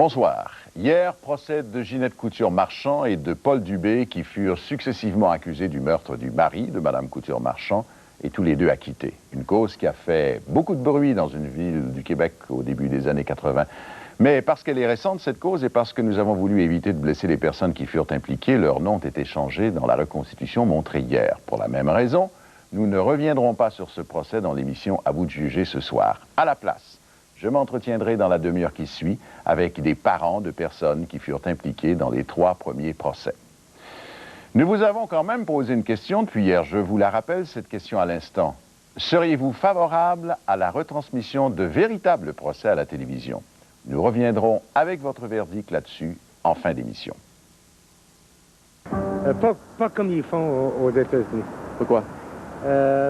Bonsoir. Hier, procès de Ginette Couture-Marchand et de Paul Dubé qui furent successivement accusés du meurtre du mari de Mme Couture-Marchand et tous les deux acquittés. Une cause qui a fait beaucoup de bruit dans une ville du Québec au début des années 80. Mais parce qu'elle est récente, cette cause, et parce que nous avons voulu éviter de blesser les personnes qui furent impliquées, leurs noms ont été changés dans la reconstitution montrée hier. Pour la même raison, nous ne reviendrons pas sur ce procès dans l'émission À vous de juger ce soir. À la place, je m'entretiendrai dans la demi-heure qui suit avec des parents de personnes qui furent impliquées dans les 3 premiers procès. Nous vous avons quand même posé une question depuis hier. Je vous la rappelle, cette question à l'instant. Seriez-vous favorable à la retransmission de véritables procès à la télévision? Nous reviendrons avec votre verdict là-dessus en fin d'émission. Pas comme ils font aux États-Unis. Pourquoi?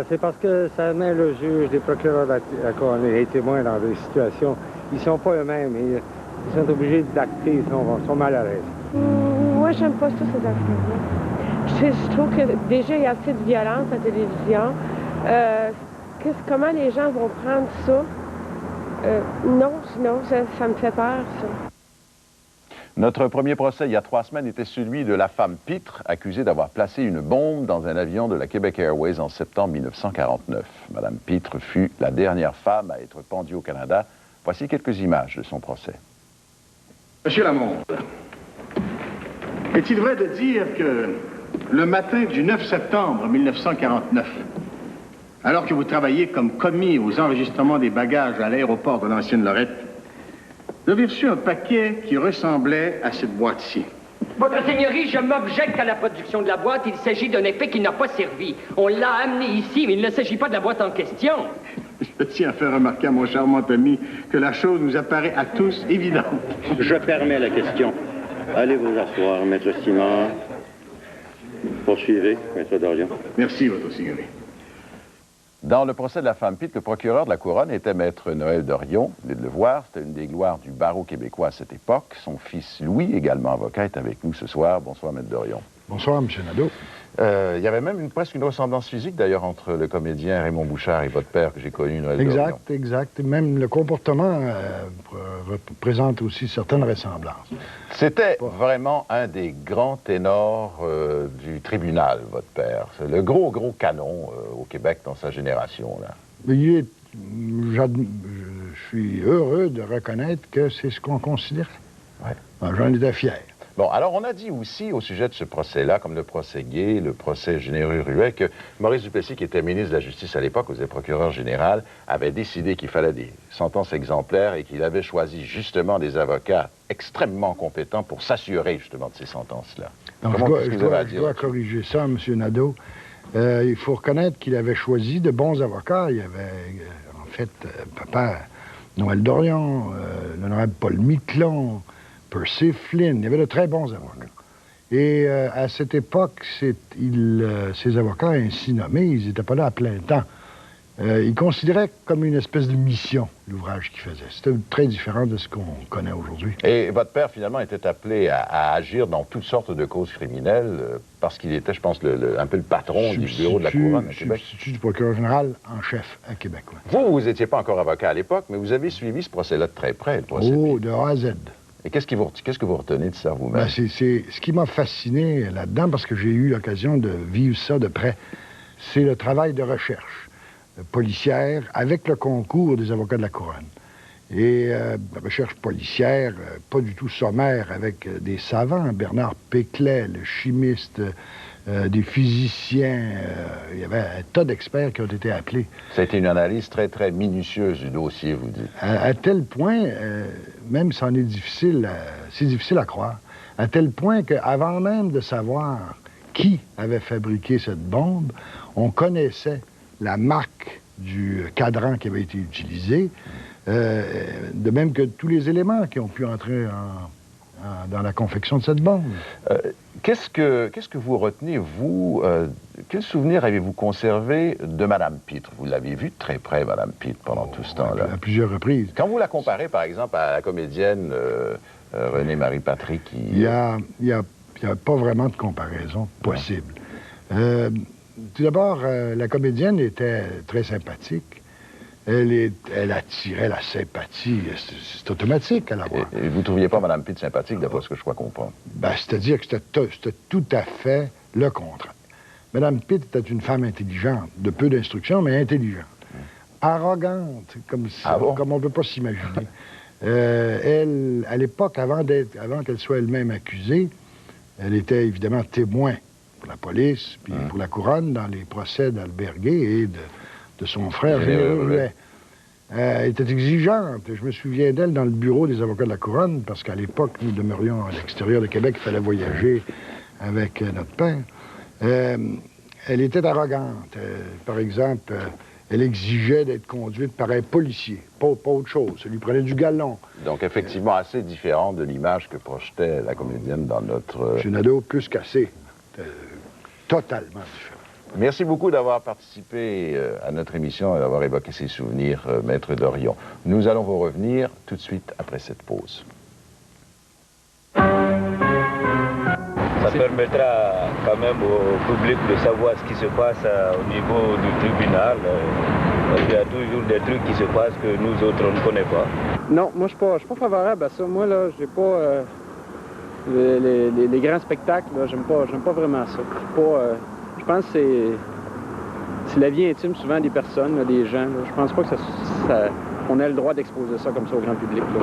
C'est parce que ça met le juge, les procureurs de la couronne et les témoins dans des situations. Ils sont pas eux-mêmes. Ils sont obligés d'acter, ils sont mal à l'aise. Moi, j'aime pas ça, ces affaires-là. Je trouve que déjà, il y a assez de violence à la télévision. Comment les gens vont prendre ça? Non, ça me fait peur, ça. Notre premier procès, il y a 3 semaines, était celui de la femme Pitre, accusée d'avoir placé une bombe dans un avion de la Québec Airways en septembre 1949. Madame Pitre fut la dernière femme à être pendue au Canada. Voici quelques images de son procès. Monsieur Lamonde, est-il vrai de dire que le matin du 9 septembre 1949, alors que vous travailliez comme commis aux enregistrements des bagages à l'aéroport de l'Ancienne-Lorette, vous avez reçu un paquet qui ressemblait à cette boîte-ci? Votre Seigneurie, je m'objecte à la production de la boîte. Il s'agit d'un effet qui n'a pas servi. On l'a amené ici, mais il ne s'agit pas de la boîte en question. Je tiens à faire remarquer à mon charmant ami que la chose nous apparaît à tous évidente. Je permets la question. Allez vous asseoir, Maître Simard. Poursuivez, Maître Dorion. Merci, Votre Seigneurie. Dans le procès de la femme Pitre, le procureur de la Couronne était Maître Noël Dorion. Vous venez de le voir, c'était une des gloires du barreau québécois à cette époque. Son fils Louis, également avocat, est avec nous ce soir. Bonsoir, Maître Dorion. Bonsoir, M. Nadeau. Il y avait même presque une ressemblance physique, d'ailleurs, entre le comédien Raymond Bouchard et votre père, que j'ai connu, Noël Dorion. Exact. Même le comportement présente aussi certaines ressemblances. C'était vraiment un des grands ténors du tribunal, votre père. C'est le gros canon au Québec dans sa génération, là. Je suis heureux de reconnaître que c'est ce qu'on considérait. Ouais. J'en étais fier. Bon, alors on a dit aussi au sujet de ce procès-là, comme le procès Gay, le procès Généreux-Ruet, que Maurice Duplessis, qui était ministre de la Justice à l'époque, était procureur général, avait décidé qu'il fallait des sentences exemplaires et qu'il avait choisi justement des avocats extrêmement compétents pour s'assurer justement de ces sentences-là. Je dois corriger ça, M. Nadeau. Il faut reconnaître qu'il avait choisi de bons avocats. Il y avait, en fait, papa Noël Dorion, l'honorable Paul Miquelon, Percy Flynn, il y avait de très bons avocats. Et à cette époque, ces avocats ainsi nommés, ils n'étaient pas là à plein temps. Ils considéraient comme une espèce de mission l'ouvrage qu'ils faisaient. C'était très différent de ce qu'on connaît aujourd'hui. Et votre père, finalement, était appelé à agir dans toutes sortes de causes criminelles parce qu'il était, je pense, un peu le patron du bureau de la Couronne à Québec. Substitut du procureur général en chef à Québec. Ouais. Vous n'étiez pas encore avocat à l'époque, mais vous avez suivi ce procès-là de très près, le procès. De A à Z. Et qu'est-ce que vous retenez de ça vous-même? C'est ce qui m'a fasciné là-dedans, parce que j'ai eu l'occasion de vivre ça de près, c'est le travail de recherche policière avec le concours des avocats de la Couronne. Et recherche policière, pas du tout sommaire, avec des savants, Bernard Péclet, le chimiste, des physiciens, il y avait un tas d'experts qui ont été appelés. Ça a été une analyse très, très minutieuse du dossier, vous dites. À tel point, même si c'est difficile à croire, à tel point qu'avant même de savoir qui avait fabriqué cette bombe, on connaissait la marque du cadran qui avait été utilisé, de même que tous les éléments qui ont pu entrer dans la confection de cette bombe. Qu'est-ce que vous retenez, vous? Quel souvenir avez-vous conservé de Mme Pitre? Vous l'avez vue de très près, Mme Pitre, pendant tout ce temps-là. À plusieurs reprises. Quand vous la comparez, par exemple, à la comédienne Renée-Marie Patrick, qui... Il y a pas vraiment de comparaison possible. Tout d'abord, la comédienne était très sympathique. Elle attirait la sympathie. C'est automatique à la voir. Et vous ne trouviez pas Mme Pitt sympathique, d'après ce que je crois comprendre? Ben, c'est-à-dire que c'était tout à fait le contraire. Mme Pitt était une femme intelligente, de peu d'instruction, mais intelligente. Arrogante, comme on ne peut pas s'imaginer. Elle, à l'époque, avant qu'elle soit elle-même accusée, elle était évidemment témoin pour la police, puis pour la couronne, dans les procès d'Albert Gay et de son frère Généreux Huet. Elle était exigeante. Je me souviens d'elle dans le bureau des avocats de la couronne, parce qu'à l'époque, nous demeurions à l'extérieur de Québec, il fallait voyager avec notre père. Elle était arrogante. Par exemple, elle exigeait d'être conduite par un policier, pas autre chose. Ça lui prenait du galon. Donc, effectivement, assez différent de l'image que projetait la comédienne dans notre... M. Nadeau, plus qu'assez. Totalement différent. Merci beaucoup d'avoir participé à notre émission et d'avoir évoqué ces souvenirs, Maître Dorion. Nous allons vous revenir tout de suite après cette pause. Ça permettra quand même au public de savoir ce qui se passe au niveau du tribunal. Parce qu'il y a toujours des trucs qui se passent que nous autres, on ne connaît pas. Non, moi, je suis pas favorable à ça. Moi, là, j'ai pas... les grands spectacles, là, j'aime pas vraiment ça. Je pense que c'est la vie intime souvent des personnes, là, des gens. Là. Je pense pas que on ait le droit d'exposer ça comme ça au grand public. Là.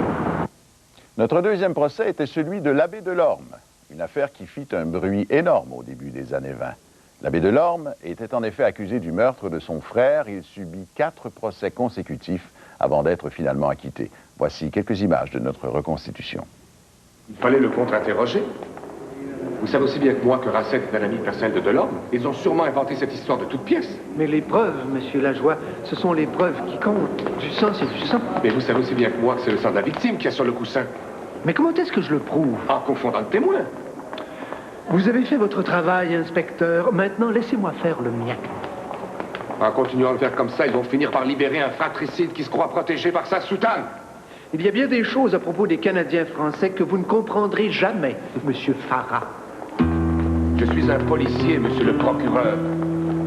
Notre deuxième procès était celui de l'abbé Delorme, une affaire qui fit un bruit énorme au début des années 20. L'abbé Delorme était en effet accusé du meurtre de son frère. Il subit 4 procès consécutifs avant d'être finalement acquitté. Voici quelques images de notre reconstitution. Il fallait le contre-interroger. Vous savez aussi bien que moi que Racette est un ami personnel de Delorme. Ils ont sûrement inventé cette histoire de toutes pièces. Mais les preuves, monsieur Lajoie, ce sont les preuves qui comptent. Du sang, c'est du sang. Mais vous savez aussi bien que moi que c'est le sang de la victime qui est sur le coussin. Mais comment est-ce que je le prouve? En confondant le témoin. Vous avez fait votre travail, inspecteur. Maintenant, laissez-moi faire le mien. En continuant à le faire comme ça, ils vont finir par libérer un fratricide qui se croit protégé par sa soutane. Il y a bien des choses à propos des Canadiens français que vous ne comprendrez jamais, monsieur Farah. Je suis un policier, monsieur le procureur.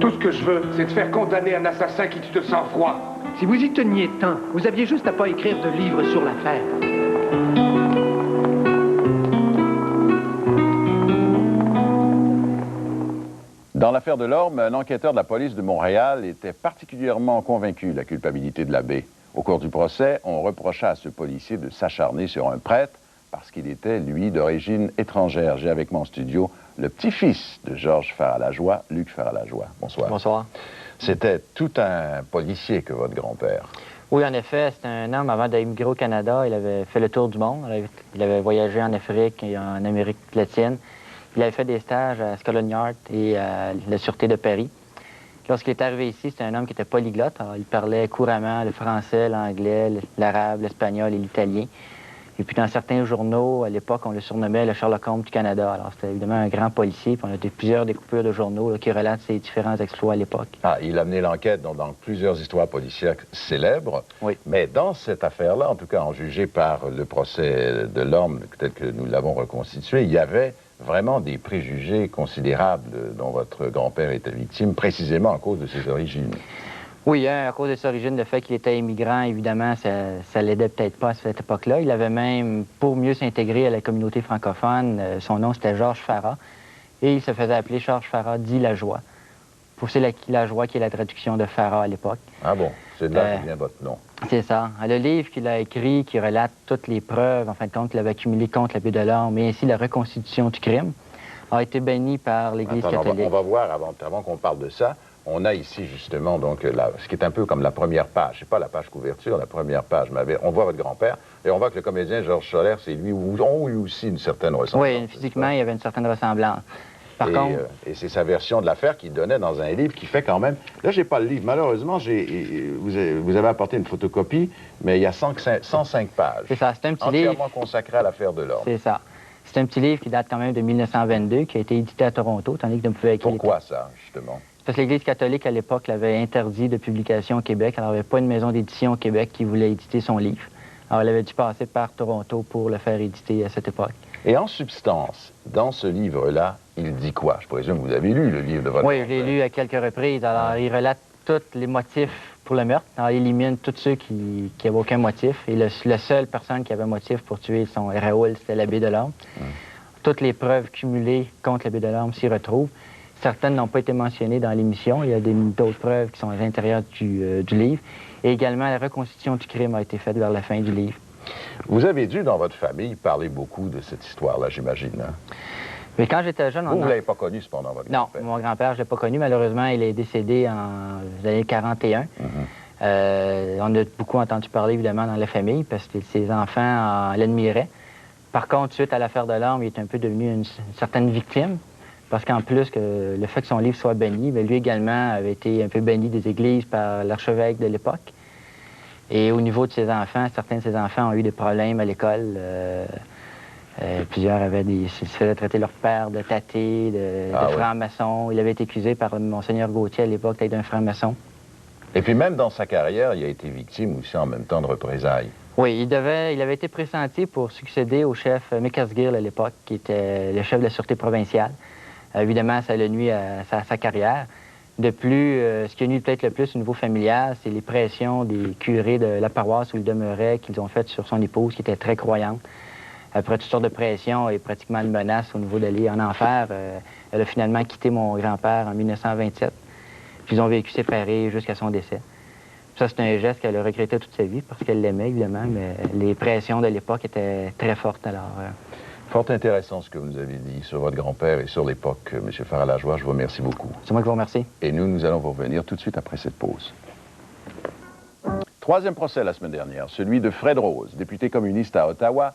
Tout ce que je veux, c'est de faire condamner un assassin qui tue de sang-froid. Si vous y teniez tant, vous aviez juste à pas écrire de livre sur l'affaire. Dans l'affaire Delorme, un enquêteur de la police de Montréal était particulièrement convaincu de la culpabilité de l'abbé. Au cours du procès, on reprocha à ce policier de s'acharner sur un prêtre parce qu'il était, lui, d'origine étrangère. J'ai avec moi en studio le petit-fils de Georges Farah-Lajoie, Luc Farah-Lajoie. Bonsoir. Bonsoir. C'était tout un policier que votre grand-père. Oui, en effet, c'était un homme avant d'émigrer au Canada. Il avait fait le tour du monde. Il avait voyagé en Afrique et en Amérique latine. Il avait fait des stages à Scotland Yard et à la Sûreté de Paris. Lorsqu'il est arrivé ici, c'était un homme qui était polyglotte. Alors, il parlait couramment le français, l'anglais, l'arabe, l'espagnol et l'italien. Et puis, dans certains journaux, à l'époque, on le surnommait le Sherlock Holmes du Canada. Alors, c'était évidemment un grand policier. Puis on a plusieurs découpures de journaux là, qui relatent ses différents exploits à l'époque. Ah, il a mené l'enquête dans plusieurs histoires policières célèbres. Oui. Mais dans cette affaire-là, en tout cas, en jugé par le procès de l'homme tel que nous l'avons reconstitué, il y avait vraiment des préjugés considérables dont votre grand-père était victime, précisément à cause de ses origines. Oui, à cause de ses origines, le fait qu'il était immigrant, évidemment, ça l'aidait peut-être pas à cette époque-là. Il avait même, pour mieux s'intégrer à la communauté francophone, son nom c'était Georges Farah, et il se faisait appeler Georges Farah dit Lajoie. C'est Lajoie qui est la traduction de Farah à l'époque. Ah bon, c'est de là que vient votre nom. C'est ça. Le livre qu'il a écrit, qui relate toutes les preuves, en fin de compte, qu'il avait accumulées contre l'abbé Delorme, mais ainsi la reconstitution du crime, a été banni par l'Église catholique. On va voir, avant qu'on parle de ça, on a ici justement donc ce qui est un peu comme la première page. C'est pas la page couverture, la première page. On voit votre grand-père et on voit que le comédien Georges Soler, c'est lui, ont eu aussi une certaine ressemblance. Oui, physiquement, il y avait une certaine ressemblance. Et c'est sa version de l'affaire qu'il donnait dans un livre qui fait quand même... Là, j'ai pas le livre. Malheureusement, vous avez apporté une photocopie, mais il y a 105 pages. C'est ça, c'est un petit livre... entièrement consacré à l'affaire Delorme. C'est ça. C'est un petit livre qui date quand même de 1922, qui a été édité à Toronto, tandis que ne pouvait écrire... Pourquoi ça, justement? Parce que l'Église catholique, à l'époque, l'avait interdit de publication au Québec. Alors, il n'y avait pas une maison d'édition au Québec qui voulait éditer son livre. Alors, elle avait dû passer par Toronto pour le faire éditer à cette époque. Et en substance, dans ce livre-là, il dit quoi? Je présume que vous avez lu le livre de votre... Oui, je l'ai lu à quelques reprises. Alors, il relate tous les motifs pour le meurtre. Alors, il élimine tous ceux qui n'avaient aucun motif. Et la seule personne qui avait un motif pour tuer son Raoul, c'était l'abbé Delorme. Toutes les preuves cumulées contre l'abbé Delorme s'y retrouvent. Certaines n'ont pas été mentionnées dans l'émission. Il y a d'autres preuves qui sont à l'intérieur du livre. Et également, la reconstitution du crime a été faite vers la fin du livre. Vous avez dû, dans votre famille, parler beaucoup de cette histoire-là, j'imagine. Hein? Mais quand j'étais jeune... Vous ne l'avez pas connu, cependant, votre grand-père? Non, mon grand-père, je ne l'ai pas connu. Malheureusement, il est décédé en l'année 41. On a beaucoup entendu parler, évidemment, dans la famille, parce que ses enfants l'admiraient. Par contre, suite à l'affaire Delorme, il est un peu devenu une certaine victime. Parce qu'en plus, que le fait que son livre soit banni, bien, lui également avait été un peu banni des églises par l'archevêque de l'époque. Et au niveau de ses enfants, certains de ses enfants ont eu des problèmes à l'école. Plusieurs se faisaient traiter leur père de tâté, de franc-maçon. Il avait été accusé par Monseigneur Gauthier à l'époque d'être un franc-maçon. Et puis même dans sa carrière, il a été victime aussi en même temps de représailles. Oui, il avait été pressenti pour succéder au chef McCasgill à l'époque, qui était le chef de la Sûreté provinciale. Évidemment, ça l'a nuit à sa carrière. De plus, ce qui a nuit peut-être le plus au niveau familial, c'est les pressions des curés de la paroisse où il demeurait, qu'ils ont faites sur son épouse, qui était très croyante. Après toutes sortes de pressions et pratiquement de menaces au niveau d'aller en enfer, elle a finalement quitté mon grand-père en 1927. Puis ils ont vécu séparés jusqu'à son décès. Ça, c'est un geste qu'elle a regretté toute sa vie, parce qu'elle l'aimait, évidemment, mais les pressions de l'époque étaient très fortes, alors... Fort intéressant ce que vous nous avez dit sur votre grand-père et sur l'époque, M. Farah-Lajoie. Je vous remercie beaucoup. C'est moi qui vous remercie. Et nous allons vous revenir tout de suite après cette pause. Troisième procès la semaine dernière, celui de Fred Rose, député communiste à Ottawa,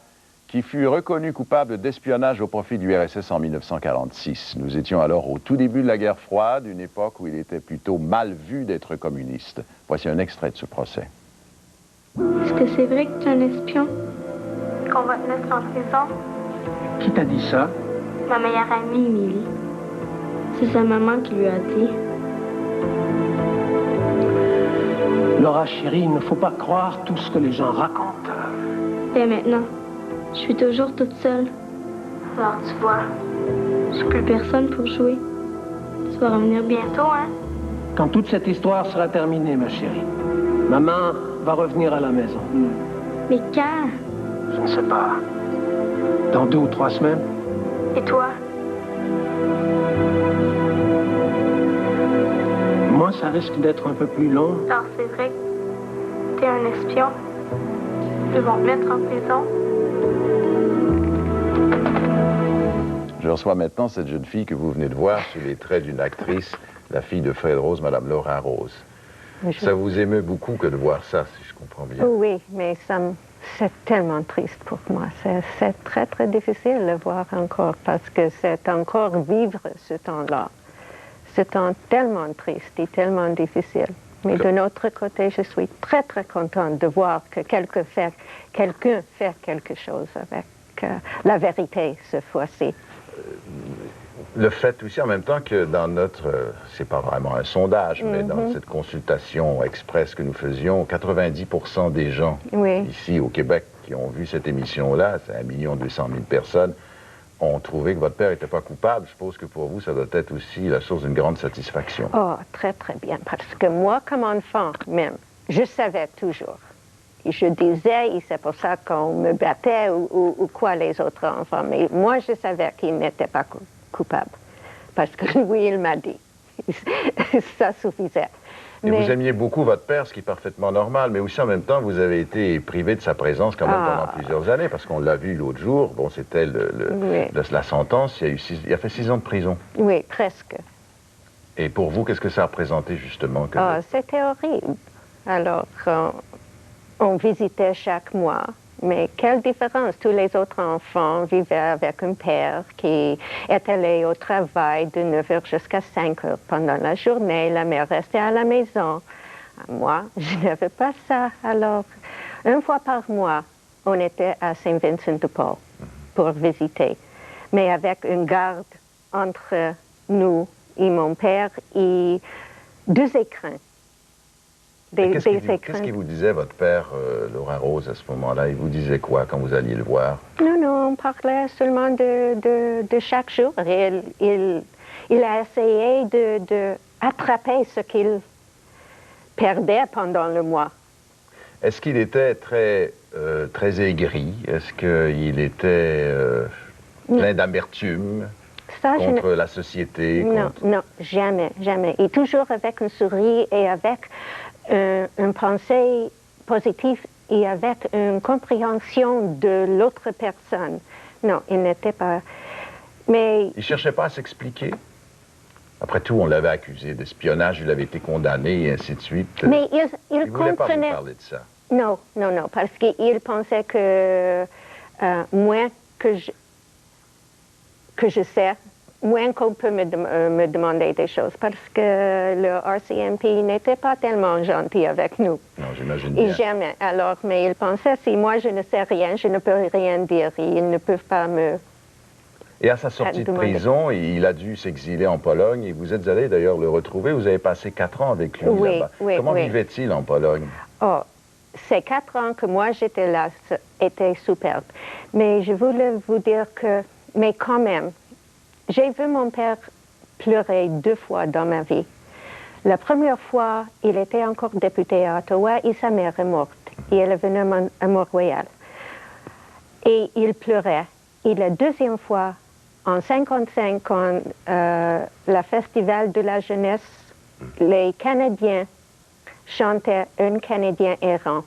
qui fut reconnu coupable d'espionnage au profit du RSS en 1946. Nous étions alors au tout début de la guerre froide, une époque où il était plutôt mal vu d'être communiste. Voici un extrait de ce procès. Est-ce que c'est vrai que tu es un espion? Qu'on va te mettre en prison? Qui t'a dit ça? Ma meilleure amie, Émilie. C'est sa maman qui lui a dit. Laura, chérie, il ne faut pas croire tout ce que les gens racontent. Et maintenant, je suis toujours toute seule. Alors tu vois, j'ai plus personne pour jouer. Tu vas revenir bientôt, hein? Quand toute cette histoire sera terminée, ma chérie, maman va revenir à la maison. Mais quand? Je ne sais pas. Dans 2 ou 3 semaines. Et toi? Moi, ça risque d'être un peu plus long. Alors c'est vrai que t'es un espion. Ils vont te mettre en prison. Je reçois maintenant cette jeune fille que vous venez de voir sur les traits d'une actrice, la fille de Fred Rose, Mme Laura Rose. Ça vous émeut beaucoup que de voir ça, si je comprends bien. Oui, mais c'est tellement triste pour moi. C'est très, très difficile de voir encore parce que c'est encore vivre ce temps-là. Ce temps tellement triste et tellement difficile. Mais de notre côté, je suis très, très contente de voir que quelqu'un fait quelque chose avec la vérité cette fois-ci. Le fait aussi en même temps que dans notre, c'est pas vraiment un sondage, mais dans cette consultation express que nous faisions, 90% des gens ici au Québec qui ont vu cette émission-là, c'est 1 200 000 personnes, ont trouvé que votre père n'était pas coupable. Je suppose que pour vous, ça doit être aussi la source d'une grande satisfaction. Oh, très, très bien. Parce que moi, comme enfant même, je savais toujours. Et je disais, et c'est pour ça qu'on me battait ou quoi les autres enfants. Mais moi, je savais qu'il n'était pas coupable. Parce que lui, il m'a dit. Ça suffisait. Et vous aimiez beaucoup votre père, ce qui est parfaitement normal, mais aussi en même temps, vous avez été privé de sa présence quand même pendant plusieurs années, parce qu'on l'a vu l'autre jour, bon, c'était la sentence, il a fait 6 ans de prison. Oui, presque. Et pour vous, qu'est-ce que ça a représenté justement? C'était horrible. Alors, on visitait chaque mois. Mais quelle différence! Tous les autres enfants vivaient avec un père qui est allé au travail de 9h jusqu'à 5h pendant la journée. La mère restait à la maison. Moi, je n'avais pas ça. Alors, 1 fois par mois, on était à Saint-Vincent-de-Paul pour visiter. Mais avec une garde entre nous et mon père et 2 écrans. Qu'est-ce qu'il vous disait, votre père, Laura Rose, à ce moment-là? Il vous disait quoi quand vous alliez le voir? Non, on parlait seulement de chaque jour. Il a essayé d'attraper ce qu'il perdais pendant le mois. Est-ce qu'il était très aigri? Est-ce qu'il était plein d'amertume contre la société? Non, non, jamais, jamais. Et toujours avec un sourire et avec une pensée positive et avec une compréhension de l'autre personne. Non, il n'était pas... Mais... Il ne cherchait pas à s'expliquer? Après tout, on l'avait accusé d'espionnage, il avait été condamné et ainsi de suite. Mais il voulait comprenait... pas vous parler de ça? Non, non, non, parce qu'il pensait que moins que je sais, moins qu'on peut me demander des choses, parce que le RCMP n'était pas tellement gentil avec nous. Non, j'imagine bien. Et jamais. Alors, mais il pensait, si moi je ne sais rien, je ne peux rien dire, ils ne peuvent pas me... Et à sa sortie de prison, il a dû s'exiler en Pologne, et vous êtes allé d'ailleurs le retrouver, vous avez passé 4 ans avec lui là-bas. Comment vivait-il en Pologne? Oh, ces 4 ans que moi j'étais là étaient superbes. Mais je voulais vous dire que, mais quand même, j'ai vu mon père pleurer 2 fois dans ma vie. La première fois, il était encore député à Ottawa et sa mère est morte. Et elle est venue à Mont-Royal. Et il pleurait. Et la deuxième fois, en 1955, quand le Festival de la jeunesse, les Canadiens chantaient Un Canadien errant.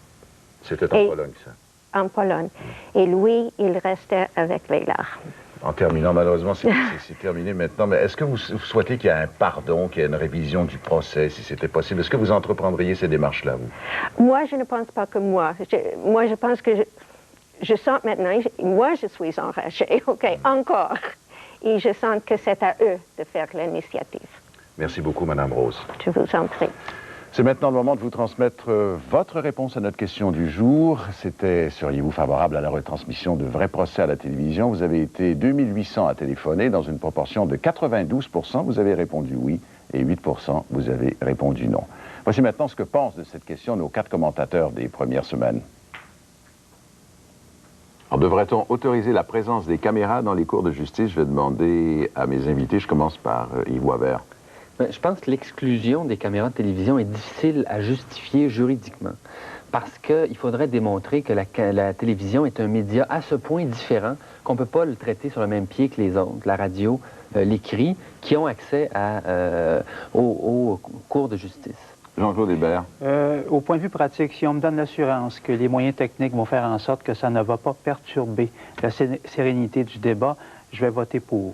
C'était en Pologne, ça? En Pologne. Et lui, il restait avec les larmes. En terminant, malheureusement, c'est terminé maintenant, mais est-ce que vous souhaitez qu'il y ait un pardon, qu'il y ait une révision du procès, si c'était possible? Est-ce que vous entreprendriez ces démarches-là, vous? Moi, je ne pense pas que moi. Moi, je pense que je sens maintenant, moi, je suis enragée, OK, encore. Et je sens que c'est à eux de faire l'initiative. Merci beaucoup, Mme Rose. Je vous en prie. C'est maintenant le moment de vous transmettre votre réponse à notre question du jour. C'était, seriez-vous favorable à la retransmission de vrais procès à la télévision? Vous avez été 2800 à téléphoner dans une proportion de 92%. Vous avez répondu oui et 8%, vous avez répondu non. Voici maintenant ce que pensent de cette question nos 4 commentateurs des premières semaines. Alors, devrait-on autoriser la présence des caméras dans les cours de justice? Je vais demander à mes invités. Je commence par Yves Wabert. Je pense que l'exclusion des caméras de télévision est difficile à justifier juridiquement parce qu'il faudrait démontrer que la télévision est un média à ce point différent qu'on ne peut pas le traiter sur le même pied que les autres, la radio, l'écrit, qui ont accès aux cours de justice. Jean-Claude Hébert. Au point de vue pratique, si on me donne l'assurance que les moyens techniques vont faire en sorte que ça ne va pas perturber la sérénité du débat, je vais voter pour.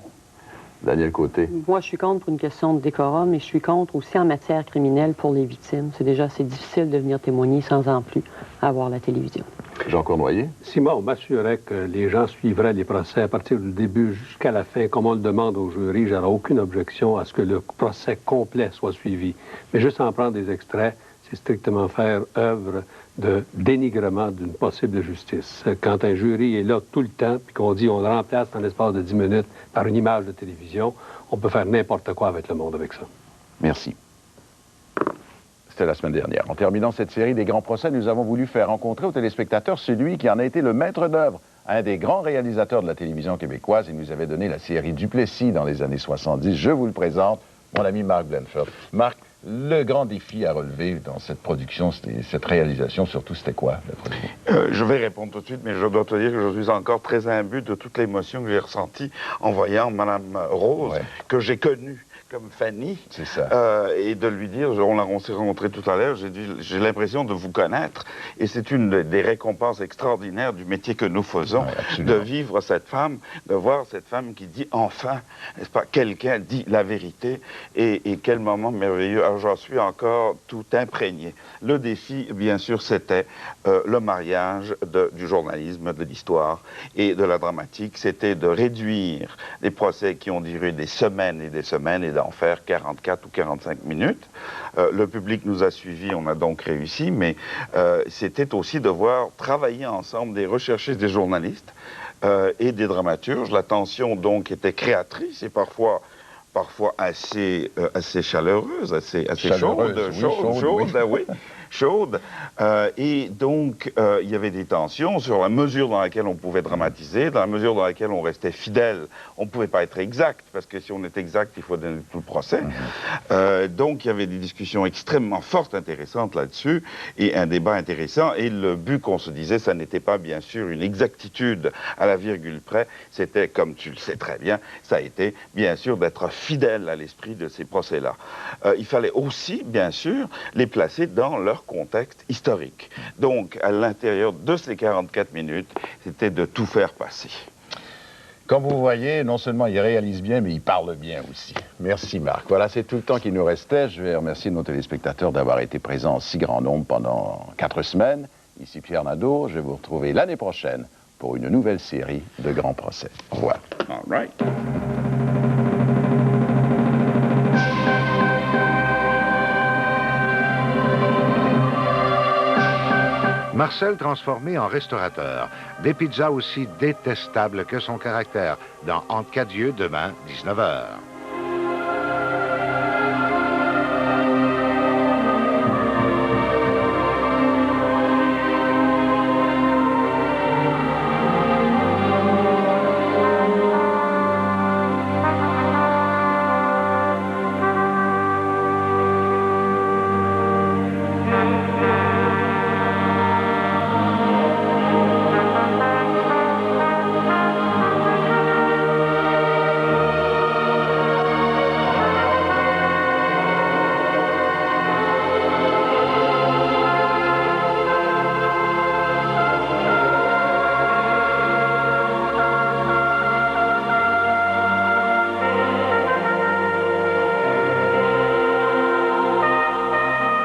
Daniel Côté. Moi, je suis contre pour une question de décorum, et je suis contre aussi en matière criminelle pour les victimes. C'est déjà assez difficile de venir témoigner sans en plus avoir la télévision. Jean Cournoyer. Si moi, on m'assurait que les gens suivraient les procès à partir du début jusqu'à la fin, comme on le demande au jury, j'aurais aucune objection à ce que le procès complet soit suivi. Mais juste en prendre des extraits, c'est strictement faire œuvre de dénigrement d'une possible justice. Quand un jury est là tout le temps, puis qu'on dit on le remplace en l'espace de 10 minutes par une image de télévision, on peut faire n'importe quoi avec le monde avec ça. Merci. C'était la semaine dernière. En terminant cette série des grands procès, nous avons voulu faire rencontrer aux téléspectateurs celui qui en a été le maître d'œuvre, un des grands réalisateurs de la télévision québécoise. Il nous avait donné la série Duplessis dans les années 70. Je vous le présente, mon ami Marc Blanford. Marc, le grand défi à relever dans cette production, cette réalisation, surtout, c'était quoi? Je vais répondre tout de suite, mais je dois te dire que je suis encore très imbu de toute l'émotion que j'ai ressentie en voyant Mme Rose, que j'ai connue comme Fanny, et de lui dire, on s'est rencontrés tout à l'heure, j'ai l'impression de vous connaître, et c'est une des récompenses extraordinaires du métier que nous faisons, de vivre cette femme, de voir cette femme qui dit enfin, n'est-ce pas, quelqu'un dit la vérité, et quel moment merveilleux. Alors j'en suis encore tout imprégné. Le défi, bien sûr, c'était le mariage du journalisme, de l'histoire et de la dramatique, c'était de réduire les procès qui ont duré des semaines et d'en faire 44 ou 45 minutes. Le public nous a suivis, on a donc réussi, mais c'était aussi de voir travailler ensemble des recherchistes, des journalistes et des dramaturges. La tension donc était créatrice et parfois assez chaleureuse, assez chaude, oui. chaude. Et donc, il y avait des tensions sur la mesure dans laquelle on pouvait dramatiser, dans la mesure dans laquelle on restait fidèle. On ne pouvait pas être exact, parce que si on est exact, il faut donner tout le procès. Donc, il y avait des discussions extrêmement fortes, intéressantes là-dessus, et un débat intéressant. Et le but qu'on se disait, ça n'était pas, bien sûr, une exactitude à la virgule près. C'était, comme tu le sais très bien, ça a été, bien sûr, d'être fidèle à l'esprit de ces procès-là. Il fallait aussi, bien sûr, les placer dans leur contexte historique. Donc, à l'intérieur de ces 44 minutes, c'était de tout faire passer. Comme vous voyez, non seulement il réalise bien, mais il parle bien aussi. Merci Marc. Voilà, c'est tout le temps qu'il nous restait. Je vais remercier nos téléspectateurs d'avoir été présents en si grand nombre pendant 4 semaines. Ici Pierre Nadeau, je vais vous retrouver l'année prochaine pour une nouvelle série de grands procès. Au revoir. All right. Marcel transformé en restaurateur. Des pizzas aussi détestables que son caractère. Dans Entre quatre yeux, demain, 19h.